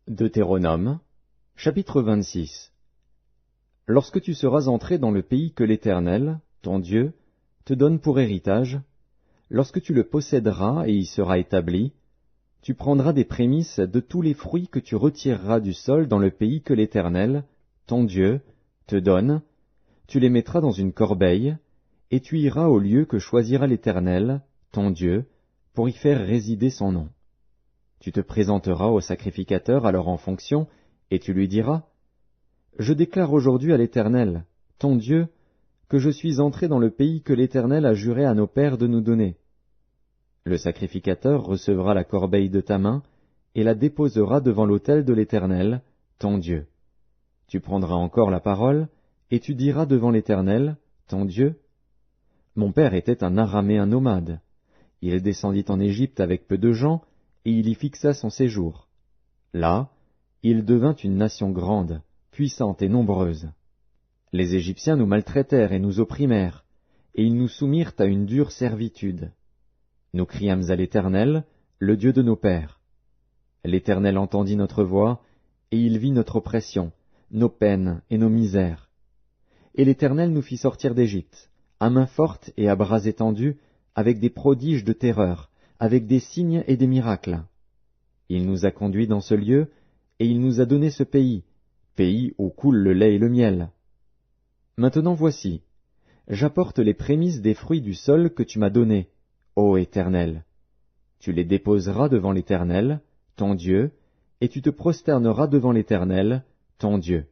Deutéronome, chapitre 26. Lorsque tu seras entré dans le pays que l'Éternel, ton Dieu, te donne pour héritage, lorsque tu le posséderas et y seras établi, tu prendras des prémices de tous les fruits que tu retireras du sol dans le pays que l'Éternel, ton Dieu, te donne, tu les mettras dans une corbeille, et tu iras au lieu que choisira l'Éternel, ton Dieu, pour y faire résider son nom. Tu te présenteras au sacrificateur alors en fonction, et tu lui diras, « Je déclare aujourd'hui à l'Éternel, ton Dieu, que je suis entré dans le pays que l'Éternel a juré à nos pères de nous donner. » Le sacrificateur recevra la corbeille de ta main, et la déposera devant l'autel de l'Éternel, ton Dieu. Tu prendras encore la parole, et tu diras devant l'Éternel, ton Dieu, « Mon père était un Araméen nomade. Il descendit en Égypte avec peu de gens, et il y fixa son séjour. Là, il devint une nation grande, puissante et nombreuse. Les Égyptiens nous maltraitèrent et nous opprimèrent, et ils nous soumirent à une dure servitude. Nous criâmes à l'Éternel, le Dieu de nos pères. L'Éternel entendit notre voix, et il vit notre oppression, nos peines et nos misères. Et l'Éternel nous fit sortir d'Égypte, à main forte et à bras étendus, avec des prodiges de terreur, avec des signes et des miracles. Il nous a conduits dans ce lieu, et il nous a donné ce pays, pays où coule le lait et le miel. Maintenant voici, j'apporte les prémices des fruits du sol que tu m'as donnés, ô Éternel. Tu les déposeras devant l'Éternel, ton Dieu, et tu te prosterneras devant l'Éternel, ton Dieu.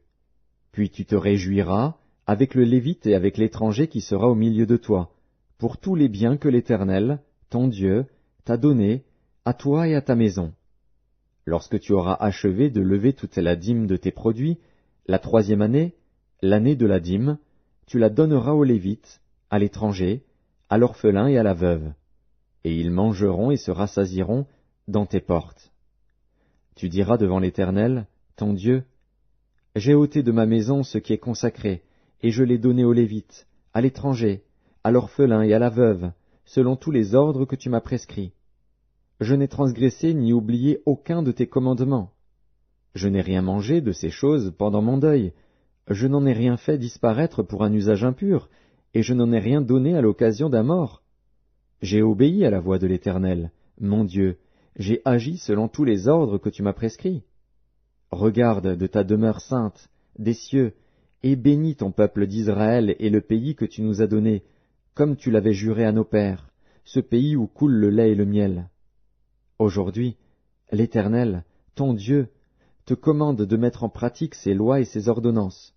Puis tu te réjouiras avec le Lévite et avec l'étranger qui sera au milieu de toi, pour tous les biens que l'Éternel, ton Dieu, t'a donnés, à toi et à ta maison. Lorsque tu auras achevé de lever toute la dîme de tes produits, la 3e année, l'année de la dîme, tu la donneras aux Lévites, à l'étranger, à l'orphelin et à la veuve, et ils mangeront et se rassasieront dans tes portes. Tu diras devant l'Éternel, ton Dieu, j'ai ôté de ma maison ce qui est consacré, et je l'ai donné aux Lévites, à l'étranger, à l'orphelin et à la veuve, selon tous les ordres que tu m'as prescrits. Je n'ai transgressé ni oublié aucun de tes commandements. Je n'ai rien mangé de ces choses pendant mon deuil, je n'en ai rien fait disparaître pour un usage impur, et je n'en ai rien donné à l'occasion d'un mort. J'ai obéi à la voix de l'Éternel, mon Dieu, j'ai agi selon tous les ordres que tu m'as prescrits. Regarde de ta demeure sainte, des cieux, et bénis ton peuple d'Israël et le pays que tu nous as donné, comme tu l'avais juré à nos pères, ce pays où coule le lait et le miel. Aujourd'hui, l'Éternel, ton Dieu, te commande de mettre en pratique ces lois et ces ordonnances.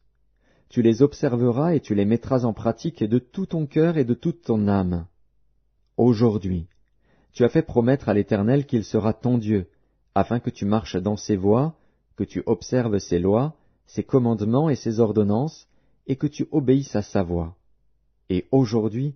Tu les observeras et tu les mettras en pratique de tout ton cœur et de toute ton âme. Aujourd'hui, tu as fait promettre à l'Éternel qu'il sera ton Dieu, afin que tu marches dans ses voies, que tu observes ses lois, ses commandements et ses ordonnances, et que tu obéisses à sa voix. Et aujourd'hui,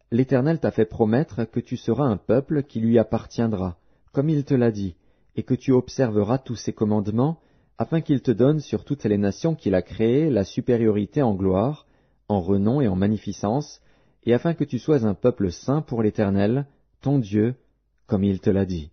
l'Éternel t'a fait promettre que tu seras un peuple qui lui appartiendra, comme il te l'a dit, et que tu observeras tous ses commandements, afin qu'il te donne sur toutes les nations qu'il a créées la supériorité en gloire, en renom et en magnificence, et afin que tu sois un peuple saint pour l'Éternel, ton Dieu, comme il te l'a dit.